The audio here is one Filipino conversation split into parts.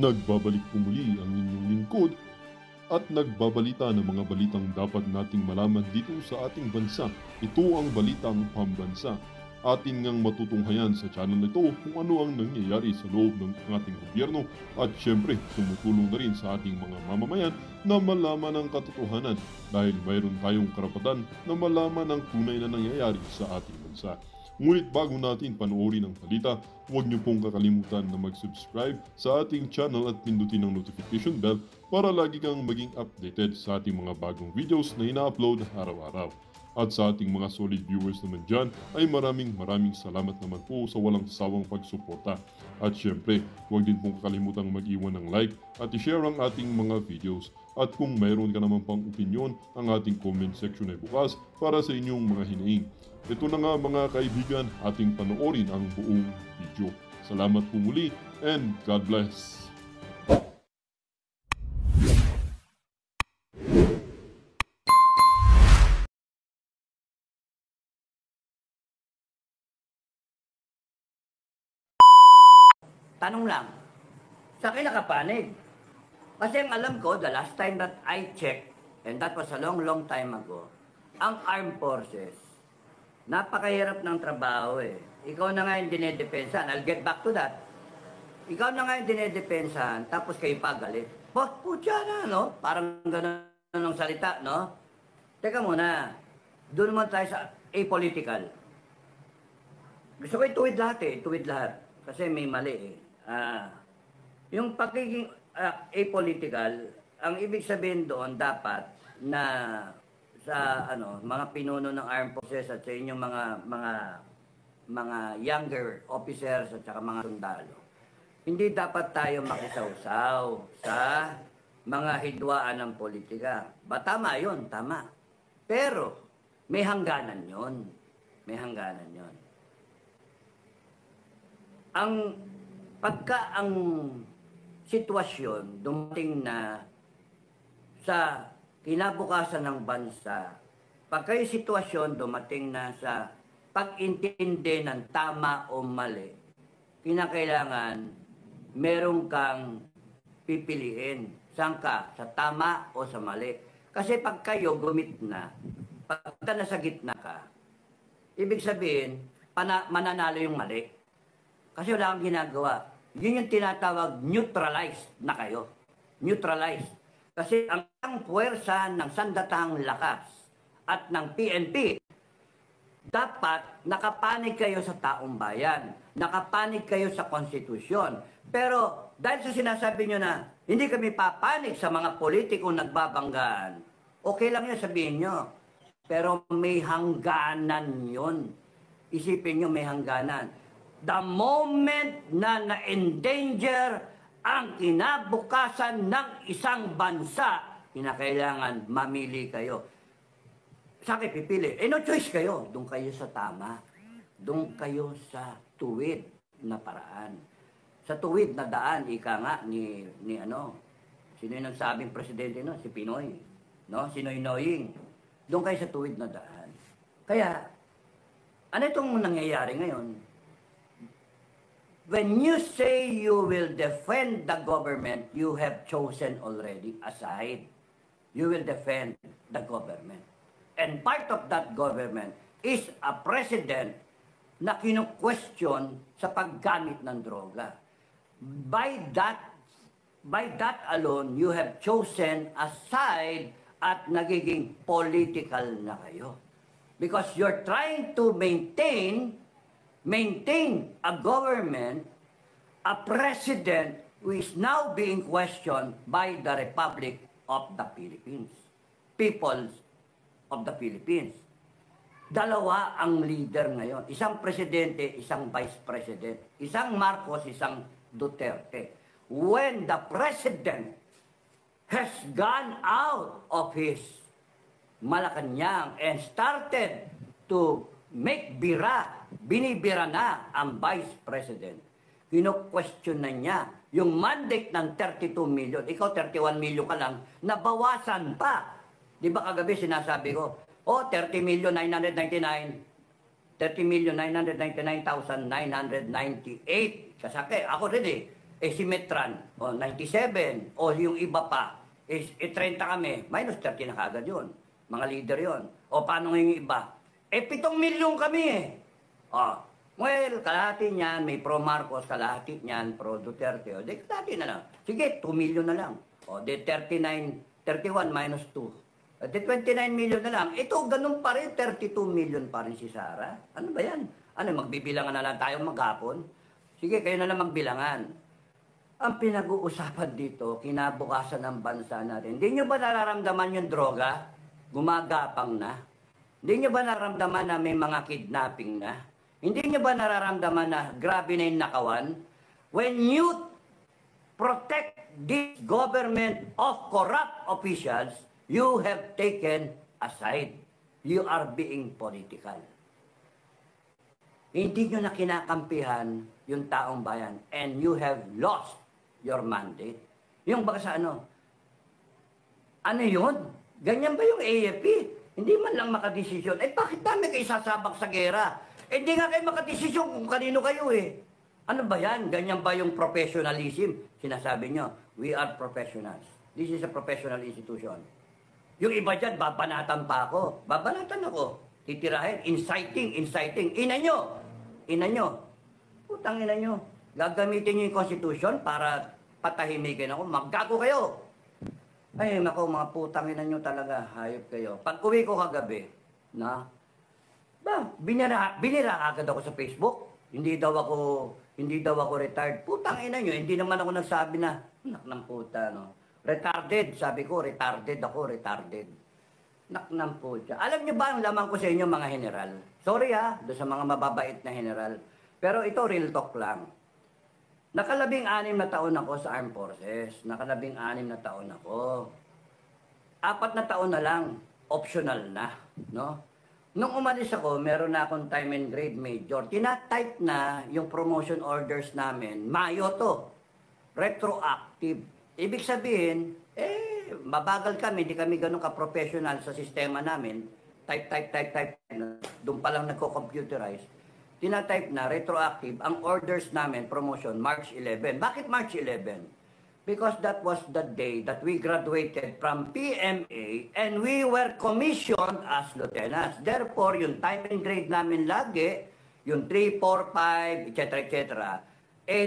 Nagbabalik po muli ang inyong lingkod at nagbabalita ng mga balitang dapat nating malaman dito sa ating bansa. Ito ang Balitang Pambansa. Atin ngang matutunghayan sa channel na ito kung ano ang nangyayari sa loob ng ating gobyerno at syempre tumutulong na rin sa ating mga mamamayan na malaman ang katotohanan dahil mayroon tayong karapatan na malaman ang tunay na nangyayari sa ating bansa. Ngunit bago natin panoorin ang balita, huwag niyo pong kakalimutan na mag-subscribe sa ating channel at pindutin ang notification bell para lagi kang maging updated sa ating mga bagong videos na ina-upload araw-araw. At sa ating mga solid viewers naman dyan ay maraming salamat naman po sa walang sawang pagsuporta. At syempre, huwag din pong kakalimutan mag-iwan ng like at i-share ang ating mga videos. At kung mayroon ka naman pang opinion, ang ating comment section ay bukas para sa inyong mga hinaing. Ito na nga mga kaibigan, ating panoorin ang buong video. Salamat po muli and God bless! Tanong lang, sa akin nakapanig. Kasi ang alam ko, the last time that I checked, and that was a long time ago, ang armed forces, napakahirap ng trabaho eh. Ikaw na nga yung dinedepensahan. I'll get back to that. Ikaw na nga yung dinedepensahan, tapos kayo pagalit. Putya na, no? Parang gano'n ang salita, no? Teka muna, doon naman tayo sa apolitical. Gusto ko ituwid lahat eh, ituwid lahat. Kasi may mali eh. Yung pagiging apolitical, ang ibig sabihin doon dapat na sa mga pinuno ng armed forces at sa inyong mga younger officers at saka mga sundalo, hindi dapat tayo makisawsaw sa mga hidwaan ng politika. Tama yun, tama. Pero may hangganan yun. May hangganan yun. Pagka ang sitwasyon dumating na sa kinabukasan ng bansa, pagka yung sitwasyon dumating na sa pag-intindi ng tama o mali, kinakailangan meron kang pipiliin. Saan ka? Sa tama o sa mali? Kasi pag kayo gumit na, pagka nasa gitna ka, ibig sabihin, mananalo yung mali. Kasi wala kang ginagawa. Yun yung tinatawag neutralized na kayo. Neutralized. Kasi ang puwersa ng Sandatahang Lakas at ng PNP, dapat nakapanig kayo sa taong bayan. Nakapanig kayo sa konstitusyon. Pero dahil sa sinasabi nyo na hindi kami papanig sa mga politikong nagbabanggaan, okay lang yun, sabihin nyo. Pero may hangganan yun. Isipin nyo may hangganan. The moment na na-endanger ang kinabukasan ng isang bansa, kinakailangan mamili kayo. Sa akin pipili. No choice kayo. Doon kayo sa tama. Doon kayo sa tuwid na paraan. Sa tuwid na daan, ika nga ni sino yung nagsabing presidente no? Si Pinoy. No? Si Noynoying. Doon kayo sa tuwid na daan. Kaya, ano itong nangyayari ngayon? When you say you will defend the government, you have chosen already a side. You will defend the government. And part of that government is a president na kinu-question sa paggamit ng droga. By that alone, you have chosen a side at nagiging political na kayo. Because you're trying to maintain a government, a president who is now being questioned by the Republic of the Philippines, peoples of the Philippines. Dalawa ang leader ngayon, isang presidente, isang vice president, isang Marcos, isang Duterte. When the president has gone out of his Malacanang and started to make binibira na ang Vice President. Kino-question na niya yung mandate ng 32 million. Ikaw 31 million ka lang, nabawasan pa. Di ba kagabi sinasabi ko, 30,999,999,998. Kasake, ako rin eh. si Metran, 97, o yung iba pa, 30 kami, minus 30 na kagad yun. Mga leader yon. O paano yung iba? 7 milyon kami eh. Well, kalahati niyan, may pro Marcos, kalahati niyan, pro Duterte. O, di kalahati na lang. Sige, 2 milyon na lang. O, di 31 minus 2. O, di 29 milyon na lang. Ito, ganun pa rin, 32 milyon pa rin si Sara. Ano ba yan? Ano, magbibilangan na lang tayo maghapon? Sige, kayo na lang magbilangan. Ang pinag-uusapan dito, kinabukasan ng bansa natin. Hindi nyo ba nararamdaman yung droga? Gumagapang na. Hindi nyo ba nararamdaman na may mga kidnapping na? Hindi nyo ba nararamdaman na grabe na yung nakawan? When you protect this government of corrupt officials, you have taken a side. You are being political. Hindi nyo na kinakampihan yung taong bayan and you have lost your mandate. Yung baka sa ano? Ano yun? Ganyan ba yung AFP? Hindi man lang makadesisyon. Bakit dami kayo sasabak sa gera? Hindi nga kayo makadesisyon kung kanino kayo eh. Ano ba yan? Ganyan ba yung professionalism? Sinasabi nyo, we are professionals. This is a professional institution. Yung iba dyan, babanatan pa ako. Babanatan ako. Titirahin, inciting. Ina nyo. Putang ina nyo. Gagamitin nyo yung constitution para patahimikin ako. Maggago kayo. Ay, nako, mga putang ina nyo talaga. Hayop kayo. Pag uwi ko kagabi, binira agad ako sa Facebook. Hindi daw ako retired. Putang ina nyo, hindi naman ako nagsabi na, nak ng puta, no. Retarded, sabi ko, retarded. Nak ng puta. Alam nyo ba ang lamang ko sa inyo, mga general? Sorry doon sa mga mababait na general. Pero ito, real talk lang. Nakalabing-6 na taon ako sa Armed Forces. Nakalabing-6 na taon ako. 4 na taon na lang, optional na, no? Nung umalis ako, meron na akong time and grade major. Tinatype na yung promotion orders namin. Mayo to. Retroactive. Ibig sabihin, mabagal kami, hindi kami ganun ka-professional sa sistema namin. Type. Doon pa lang nagko-computerize. Tinatype na, retroactive, ang orders namin, promotion, March 11. Bakit March 11? Because that was the day that we graduated from PMA and we were commissioned as lieutenants. Therefore, yung time and grade namin lagi, yung 3, 4, 5, etc.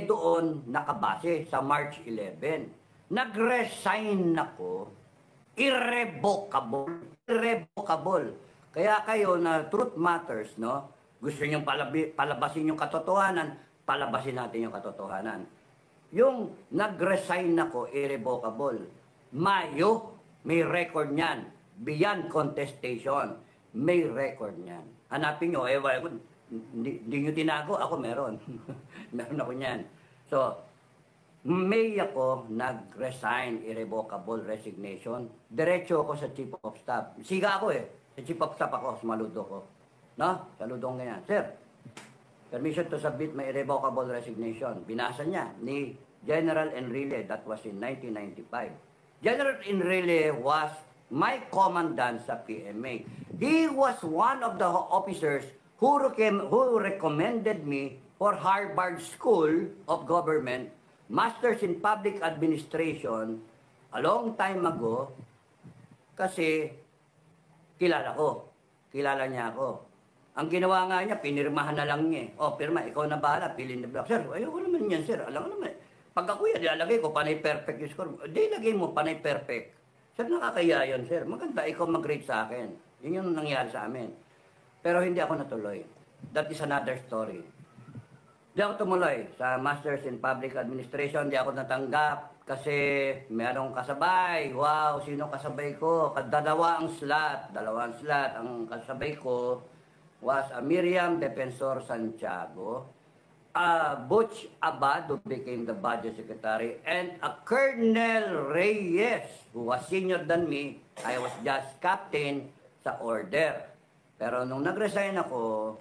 Doon nakabase sa March 11. Nag-resign ako, irrevocable. Kaya kayo na truth matters, no? Gusto nyo palabasin yung katotohanan, palabasin natin yung katotohanan. Yung nag-resign ako, irrevocable. Mayo, may record niyan. Beyond contestation, may record niyan. Hanapin nyo, hindi nyo tinago, ako meron. Meron ako niyan. So, May ako nag-resign, irrevocable resignation. Diretso ako sa Chief of Staff. Siga ako Sa Chief of Staff ako, sumaludo ko. No? Saludo ko ganyan. Sir, permission to submit my irrevocable resignation. Binasa niya ni General Enrile. That was in 1995. General Enrile was my commandant sa PMA. He was one of the officers who recommended me for Harvard School of Government, Masters in Public Administration, a long time ago, kasi kilala niya ako. Ang ginawa nga niya, pinirmahan na lang niya. Pirma, ikaw na bahala, pilin na block. Sir, ayoko naman yan, sir. Alam ko naman. Pag ako yan, ilalagay ko, panay perfect yung score. Di, lagay mo, panay perfect. Sir, nakakaya yan, sir. Maganda, ikaw mag-rate sa akin. Yun yung nangyari sa amin. Pero hindi ako natuloy. That is another story. Hindi ako tumuloy sa Masters in Public Administration. Hindi ako natanggap kasi merong kasabay. Wow, sino kasabay ko? Dalawang slot. Ang kasabay ko was Miriam Defensor Santiago, Butch Abad, who became the budget secretary, and a Colonel Reyes, who was senior than me. I was just captain sa order. Pero nung nag-resign ako,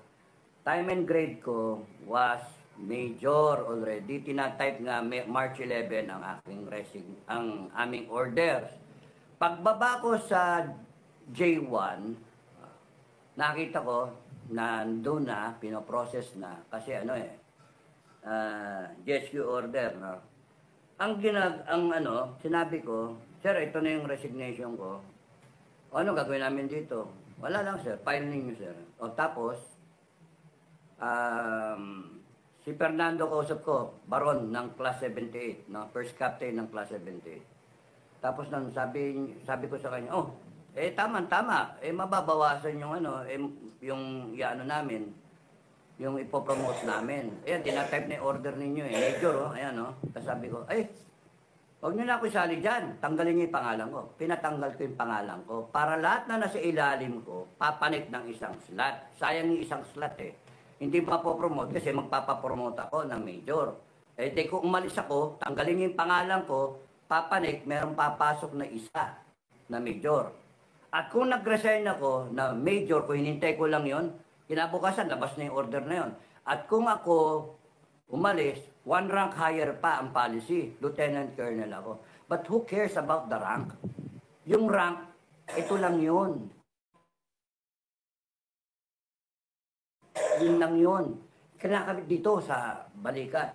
time and grade ko was major already. Tinatype nga March 11 ang aming orders. Pagbaba ko sa J1, nakita ko na doon na, pinoprocess na, kasi GSQ order, no? sinabi ko, sir, ito na yung resignation ko. O ano gagawin namin dito? Wala lang, sir. File ninyo, sir. O tapos, si Fernando kausap ko, baron ng Class 78, no? First captain ng Class 78. Tapos nang sabi ko sa kanya, oh, tama, mababawasan yung yung namin, yung ipopromote namin. Ayan, tinatype na yung order ninyo Major, ayan, Tapos sabi ko, huwag nyo na ako isali dyan. Tanggalin nyo yung pangalan ko. Pinatanggal ko yung pangalan ko. Para lahat na nasa ilalim ko, papanik ng isang slot. Sayang yung isang slot Hindi papopromote kasi magpapapromote ako ng major. Kung umalis ako, tanggalin nyo yung pangalan ko, papanik, merong papasok na isa na major. At kung nag-resign ako na major, kung hinintay ko lang yon, kinabukasan, labas na yung order na yon. At kung ako umalis, one rank higher pa ang policy. Lieutenant Colonel ako. But who cares about the rank? Yung rank, ito lang yun. Yun lang yun. Kinakabit dito sa balikat.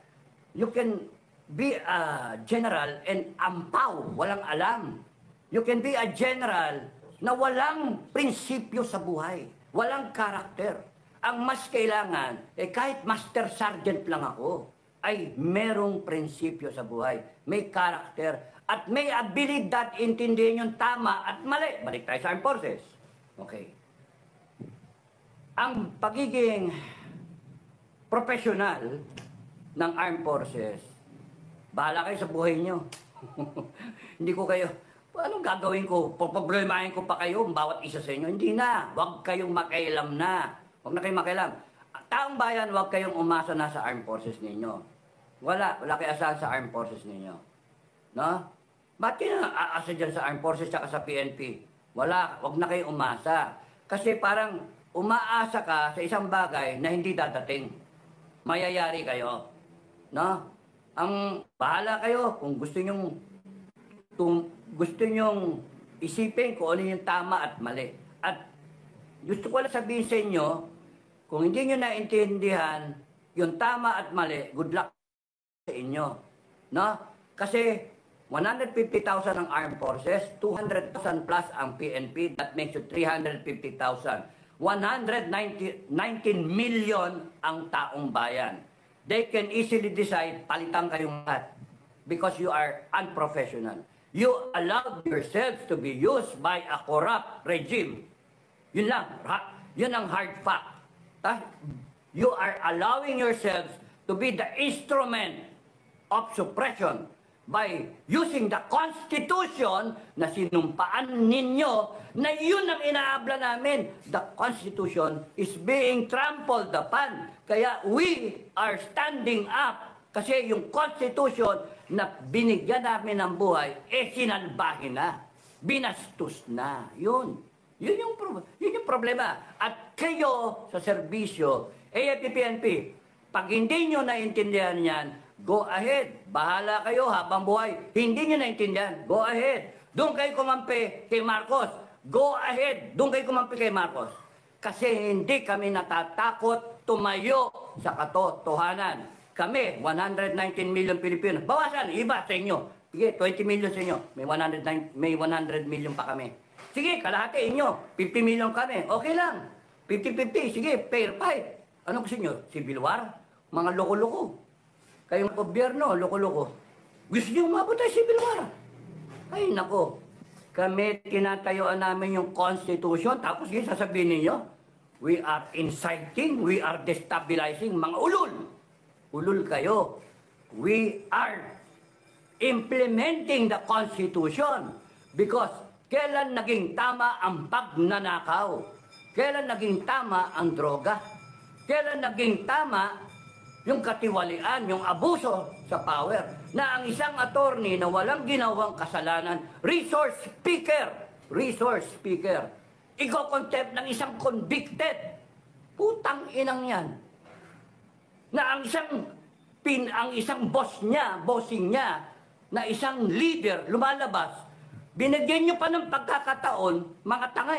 You can be a general and ampaw, walang alam. You can be a general na walang prinsipyo sa buhay. Walang karakter. Ang mas kailangan, kahit master sergeant lang ako, ay merong prinsipyo sa buhay. May karakter. At may abilidad, intindihin yung tama at mali. Balik tayo sa armed forces. Okay. Ang pagiging professional ng armed forces, bahala kayo sa buhay nyo. Hindi ko kayo, anong gagawin ko? Problemahin ko pa kayo, bawat isa sa inyo. Hindi na. Huwag kayong makialam na. Huwag na kayong makialam. Taong bayan, huwag kayong umasa na sa armed forces ninyo. Wala kayo asahan sa armed forces ninyo. No? Ba't kayo aasa dyan sa armed forces at sa PNP? Wala, huwag na kayong umasa. Kasi parang umaasa ka sa isang bagay na hindi dadating. Mayayari kayo. No? Ang bahala kayo kung gusto nyong isipin kung ano yung tama at mali. At gusto ko lang sabihin sa inyo, kung hindi nyo naintindihan yung tama at mali, good luck sa inyo. No? Kasi 150,000 ang armed forces, 200,000 plus ang PNP, that makes it 350,000. 119 million ang taong bayan. They can easily decide, palitan kayong lahat because you are unprofessional. You allowed yourselves to be used by a corrupt regime. Yun lang. Yun ang hard fact. You are allowing yourselves to be the instrument of suppression by using the Constitution na sinumpaan ninyo na yun ang inaabla namin. The Constitution is being trampled upon. Kaya we are standing up kasi yung Constitution na binigyan namin ng buhay, sinalbahin na. Binastos na. Yun. Yun yung problema. At kayo sa serbisyo, AFP-PNP, pag hindi nyo naintindihan yan, go ahead. Bahala kayo habang buhay. Hindi nyo naintindihan. Go ahead. Doon kayo kumampi kay Marcos. Go ahead. Doon kayo kumampi kay Marcos. Kasi hindi kami natatakot tumayo sa katotohanan. Kami, 119 million Pilipino. Bawasan, iba sa inyo. Sige, 20 million sa inyo. May 100 million pa kami. Sige, kalahati inyo. 50 million kami. Okay lang. 50-50. Sige, fair fight. Ano gusto nyo? Civil war? Mga loko-loko. Kayong gobyerno, loko-loko. Gusto nyo umabot tayo civil war? Ay, nako. Kami, tinatayuan namin yung Constitution, tapos yung sasabihin ninyo, we are inciting, we are destabilizing, mga ulul. Ulul kayo. We are implementing the Constitution because kailan naging tama ang pagnanakaw? Kailan naging tama ang droga? Kailan naging tama yung katiwalian, yung abuso sa power? Na ang isang attorney na walang ginawang kasalanan, resource speaker, iko-contempt ng isang convicted. Putang inang yan. Na ang isang bossing niya, na isang leader, lumalabas, binigyan nyo pa ng pagkakataon, mga tanga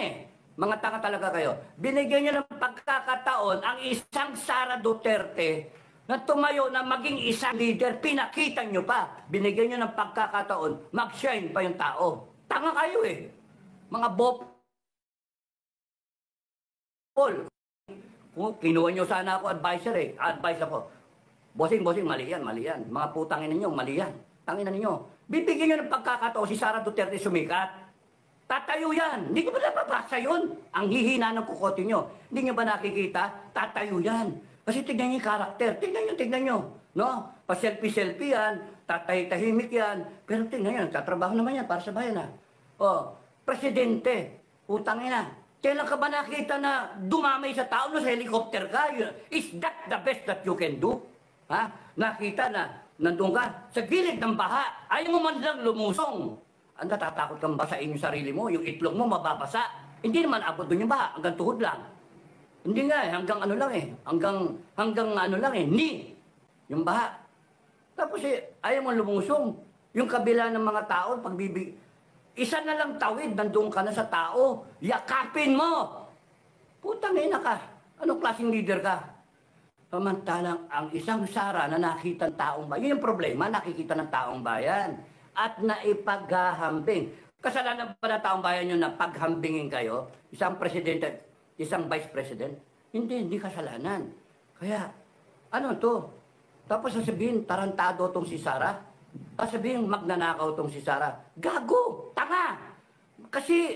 mga tanga talaga kayo, binigyan nyo ng pagkakataon ang isang Sara Duterte na tumayo na maging isang leader, pinakita nyo pa. Binigyan nyo ng pagkakataon, mag-shine pa yung tao. Tanga kayo eh. Mga bopol. Kung kinuha nyo sana ako advisor eh. Advice ako. Bossing, mali yan. Mga putangin ninyo, mali yan. Tangin na ninyo. Bibigyan nyo ng pagkakataon si Sara Duterte sumikat. Tatayo yan. Hindi nyo ba napapasa yun? Ang hihina ng kukote nyo. Hindi nyo ba nakikita? Tatayo yan. Kasi tignan nyo yung karakter. Tignan nyo. No? Pa-selfie-selfie yan. Tatahimik yan. Pero tignan nyo, tatrabaho naman yan para sa bayan ha. O, presidente. Utangin na. Kailan ka ba nakita na dumamay sa tao no, sa helicopter ka? Is that the best that you can do? Ha? Nakita na nandun ka sa gilid ng baha. Ayaw mo man lang lumusong. Ang natatakot kang basain yung sarili mo. Yung itlog mo mababasa. Hindi naman abot doon yung baha. Hanggang tuhod lang. Hindi nga eh. Hanggang ano lang eh. Hanggang ano lang eh. Ni. Yung baha. Tapos eh, ayaw mo lumusong. Yung kabila ng mga tao, isa na lang tawid, nandun ka na sa tao. Yakapin mo! Putang ina ka. Anong klaseng leader ka? Pamantalang ang isang Sara na nakita ng taong bayan. Yun yung problema, nakikita ng taong bayan. At naipaghahambing. Kasalanan ba ng taong bayan yun na paghambingin kayo? Isang presidente, isang vice president? Hindi kasalanan. Kaya, ano to? Tapos sasabihin, tarantado tong si Sara. Sasabihin, magnanakaw tong si Sara. Gago! Tanga! Kasi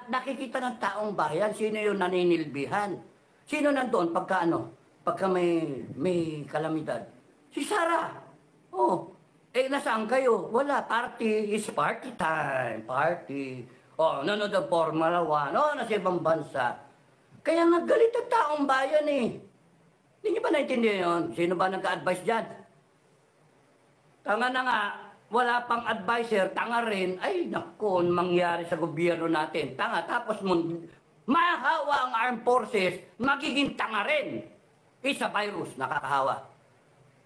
nakikita ng taong bayan, sino yung naninilbihan? Sino nandoon pagka may kalamidad? Si Sara! Oh, nasaan kayo? Wala, party is party time. Party. Oh, nanonood ang Formula 1. Oh, nasa ibang bansa. Kaya nagalit ang taong bayan eh. Hindi niyo ba naintindihan yun? Sino ba nagka-advise dyan? Tanga na nga, wala pang advisor, tanga rin. Ay, naku, mangyari sa gobyerno natin. Tanga, tapos mahawa ang armed forces, magiging tanga rin. Isa virus, nakakahawa.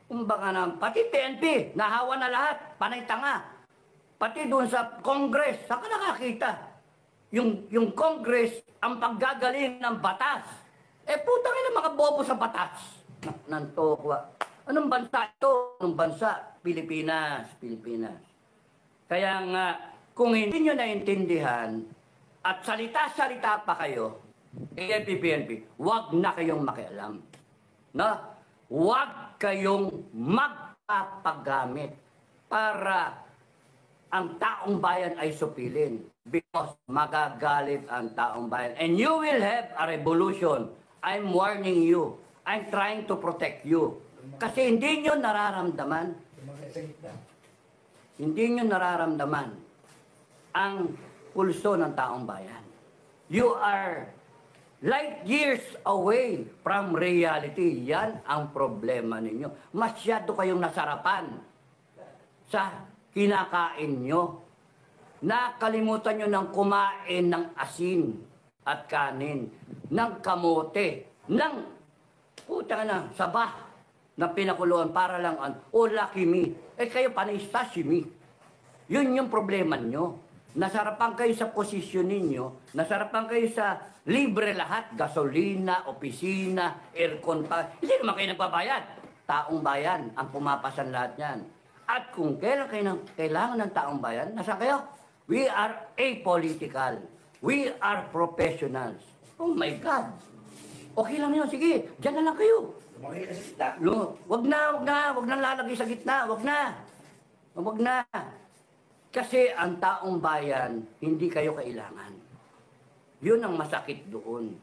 Kumbaga na, pati PNP, nahawa na lahat, panay tanga. Pati doon sa Congress, saan ka nakakita? Yung Congress, ang paggagaling ng batas. Putangin ang mga bobo sa batas. Nantokwa. Anong bansa ito? Anong bansa? Pilipinas. Kaya nga, kung hindi nyo naintindihan at salita-salita pa kayo, PNP, huwag na kayong makialam. No? Huwag kayong magpapagamit para ang taong bayan ay supilin. Because magagalit ang taong bayan. And you will have a revolution. I'm warning you. I'm trying to protect you. Kasi hindi nyo nararamdaman. Hindi nyo nararamdaman ang pulso ng taong bayan. You are light years away from reality. Yan ang problema ninyo. Masyado kayong nasarapan sa kinakain nyo. Nakalimutan nyo ng kumain ng asin at kanin, ng kamote, ng puta na, sabah na pinakuluan para lang lucky me. Kayo panay sashimi. Yun yung problema nyo. Nasarapan kayo sa posisyon ninyo, nasarapan kayo sa libre lahat, gasolina, opisina, aircon pa. Hindi naman kayo nagbabayad. Taong bayan ang pumapasan lahat yan. At kung kailan kayo kailangan ng taong bayan, nasa kayo? We are apolitical. We are professionals. Oh my God. Okay lang yun. Sige, dyan na lang kayo. Wag na lalagay sa gitna. Wag na. Kasi ang taong bayan, hindi kayo kailangan. Yun ang masakit doon.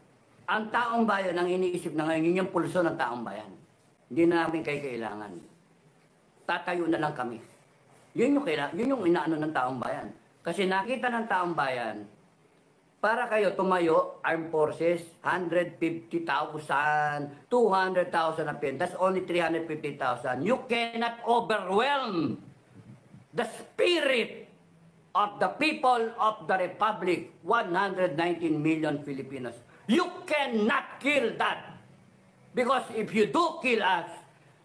Ang taong bayan, ang iniisip na ngayon, yun yung pulso ng taong bayan. Hindi na namin kayo kailangan. Tatayo na lang kami. Yun yung inaano ng taong bayan. Kasi nakita ng taong bayan, para kayo tumayo, armed forces, 150,000, 200,000 na pin. That's only 350,000. You cannot overwhelm the spirit of the people of the Republic, 119 million Filipinos. You cannot kill that. Because if you do kill us,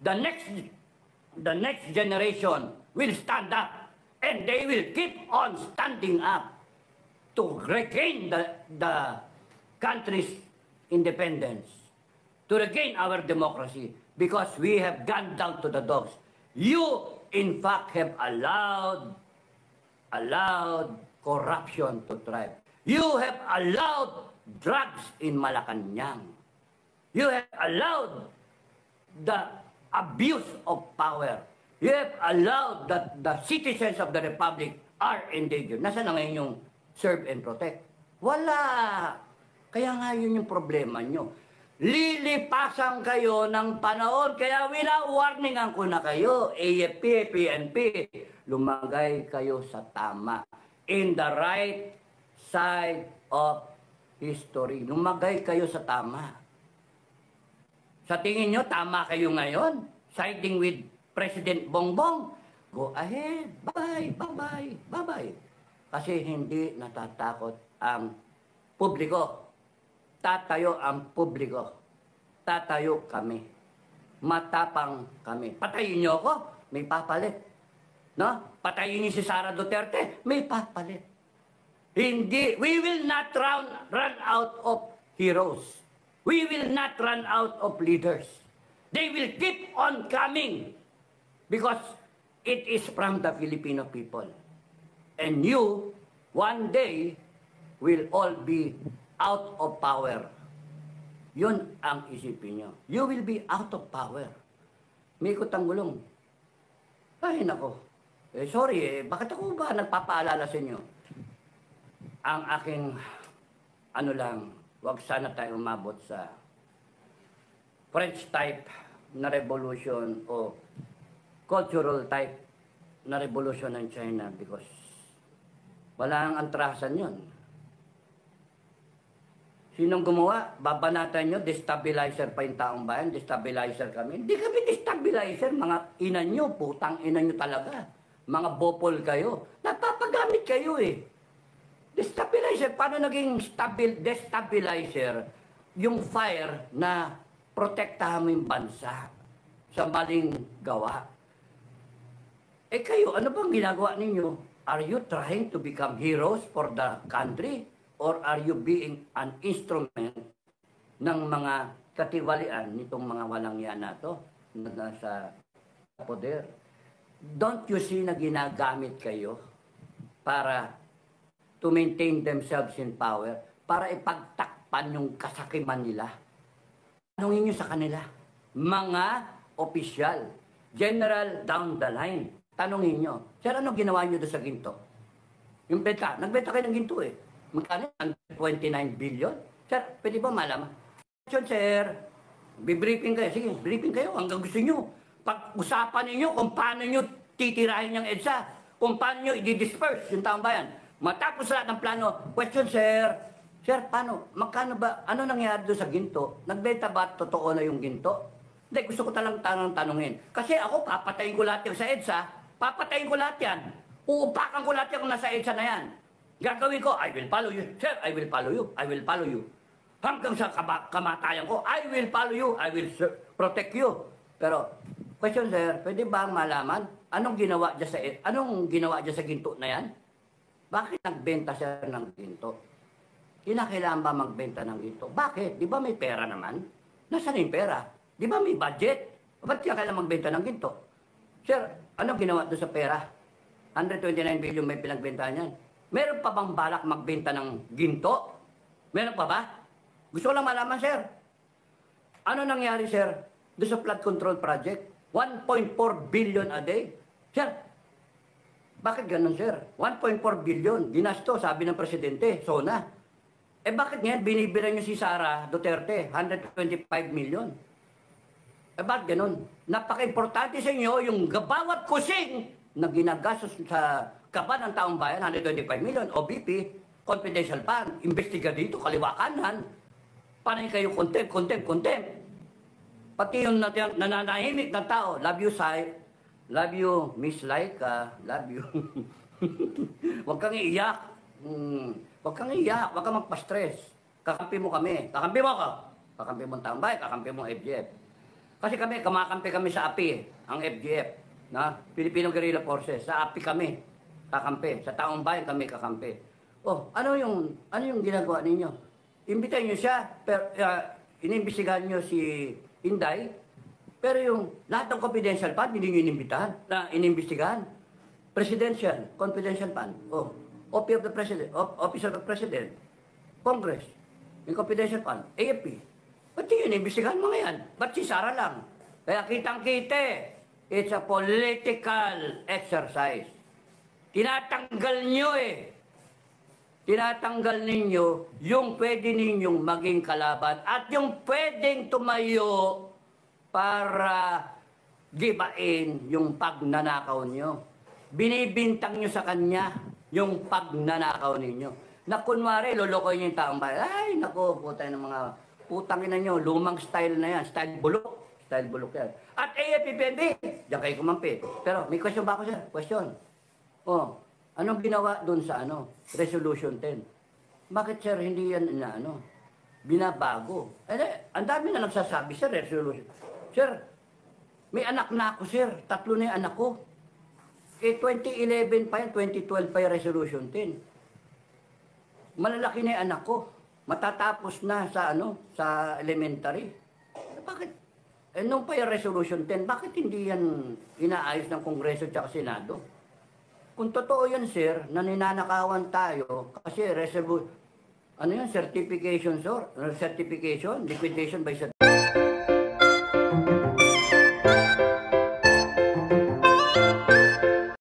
the next generation will stand up and they will keep on standing up to regain the country's independence, to regain our democracy. because we have gone down to the dogs. You, in fact, have allowed corruption to thrive. You have allowed drugs in Malacanang. You have allowed the abuse of power. You have allowed that the citizens of the Republic are endangered. Nasaan na ngayon yung serve and protect? Wala. Kaya nga yun yung problema nyo. Lilipasan kayo ng panahon, kaya wina-warningan ko na kayo, AFP, PNP, lumagay kayo sa tama. In the right side of history. Lumagay kayo sa tama. Sa tingin nyo, tama kayo ngayon? Siding with President Bongbong? Go ahead. Bye-bye, bye-bye, bye-bye. Kasi hindi natatakot ang publiko. Tatayo ang publiko. Tatayo kami. Matapang kami. Patayin niyo ako, may papalit. No? Patayin niyo si Sara Duterte, may papalit. Hindi, we will not run out of heroes. We will not run out of leaders. They will keep on coming because it is from the Filipino people. And you, one day, will all be out of power. Yun ang isipin nyo. You will be out of power. May ikot ang gulong. Ay, nako. Sorry, bakit ako ba nagpapaalala sa inyo? Ang aking, wag sana tayo umabot sa French type na revolution o cultural type na revolution ng China because wala ang antrasan yun. Sinong gumawa? Babanatan nyo, destabilizer pa yung taong bayan, destabilizer kami. Hindi kami destabilizer, mga ina nyo, putang ina nyo talaga. Mga bopol kayo. Napapagamit kayo eh. Destabilizer, paano naging destabilizer yung fire na protektahan mo yung bansa sa maling gawa? Eh kayo, ano bang ginagawa ninyo? Are you trying to become heroes for the country? Or are you being an instrument ng mga katiwalian nitong mga walang yan na to na nasa poder? Don't you see na ginagamit kayo para to maintain themselves in power, para ipagtakpan yung kasakiman nila? Tanungin nyo sa kanila, mga opisyal, general down the line, tanungin nyo, sir, ano ginawa nyo doon sa ginto? Yung benta, nagbenta kayo ng ginto eh. Magkano? 29 billion? Sir, pwede ba malaman? Question, sir. Bibriefing kayo. Sige, briefing kayo hanggang gusto nyo. Pag-usapan ninyo kung paano nyo titirahin yung EDSA, kung paano nyo i-disperse yung taong bayan. Matapos lahat ng plano, question, sir. Sir, paano? Magkano ba? Ano nangyari doon sa ginto? Nagbenta ba totoo na yung ginto? Hindi, gusto ko talang tanongin. Kasi ako, papatayin ko lahat yung sa EDSA. Papatayin ko lahat yan. Uupakan ko lahat yung nasa EDSA na yan. Gagawin ko, I will follow you. Sir, I will follow you. I will follow you. Hanggang sa kamatayan ko, I will follow you. I will protect you. Pero, question sir, pwede ba malaman anong ginawa dyan sa ginto na yan? Bakit nagbenta sir ng ginto? Kinakailangan ba magbenta ng ginto? Bakit? Di ba may pera naman? Nasaan yung pera? Di ba may budget? Ba't kailangan magbenta ng ginto? Sir, anong ginawa doon sa pera? 129 billion may pinagbentahan yan. Meron pa bang balak magbenta ng ginto? Meron pa ba? Gusto ko lang malaman, sir. Ano nangyari, sir, doon sa flood control project? 1.4 billion a day. Sir, bakit ganun, sir? 1.4 billion, ginasto, sabi ng presidente, SONA. Eh bakit ngayon binibira niyo si Sara Duterte, 125 million? Eh bakit ganun? Napaka-importante sa inyo yung bawat kusing na ginagastos sa kaban ng taong bayan, 125 million, OBP, confidential fund, investiga dito, kaliwa kanan. Panay kayo contempt. Pati yung nananahimik ng tao, love you, Sai, love you, Miss Laika, love you. Huwag kang iiyak. Huwag kang iiyak, huwag kang magpa-stress. Kakampi mo kami. Kakampi mo ako. Kakampi mo ang taong bayan, kakampi mo ang FGF. Kasi kumakampi kami sa API, ang FGF, na Filipino Guerrilla Forces, sa API kami. Kakampi. Sa taong bayan kami kakampi. Oh, ano yung ginagawa ninyo? Imbitahin nyo siya, pero inimbestigahan nyo si Inday, Pero yung lahat ng confidential fund, hindi nyo inimbitahan, na inimbestigahan. Presidential, confidential fund. Office of the President, Office of the President, Congress, yung confidential fund, AFP. Ba't yun inimbestigahan mga yan? Ba't si Sara lang? Kaya kitang-kita, it's a political exercise. Tinatanggal nyo Tinatanggal ninyo yung pwede ninyong maging kalaban at yung pwedeng tumayo para gibain yung pagnanakaw nyo. Binibintang nyo sa kanya yung pagnanakaw ninyo. Na kunwari, lolokoy nyo yung taong bayan. Ay, naku, putang ng mga putang ina nyo, lumang style na yan. Style bulok. Style bulok yan. At AFP-PNP, diyan kayo kumampi. Pero may question ba ako, sir? Question. Anong ginawa doon sa Resolution 10? Bakit, sir, hindi yan binabago? Ang dami na nagsasabi, sir, resolution. Sir, may anak na ako, sir. 3 na yung anak ko. 2011 pa yan, 2012 pa yung Resolution 10. Malalaki na yung anak ko. Matatapos na sa elementary. Bakit? Nung pa yung Resolution 10, bakit hindi yan inaayos ng Kongreso at Senado? Kung totoo yan, sir, na ninanakawan tayo, kasi certification, liquidation by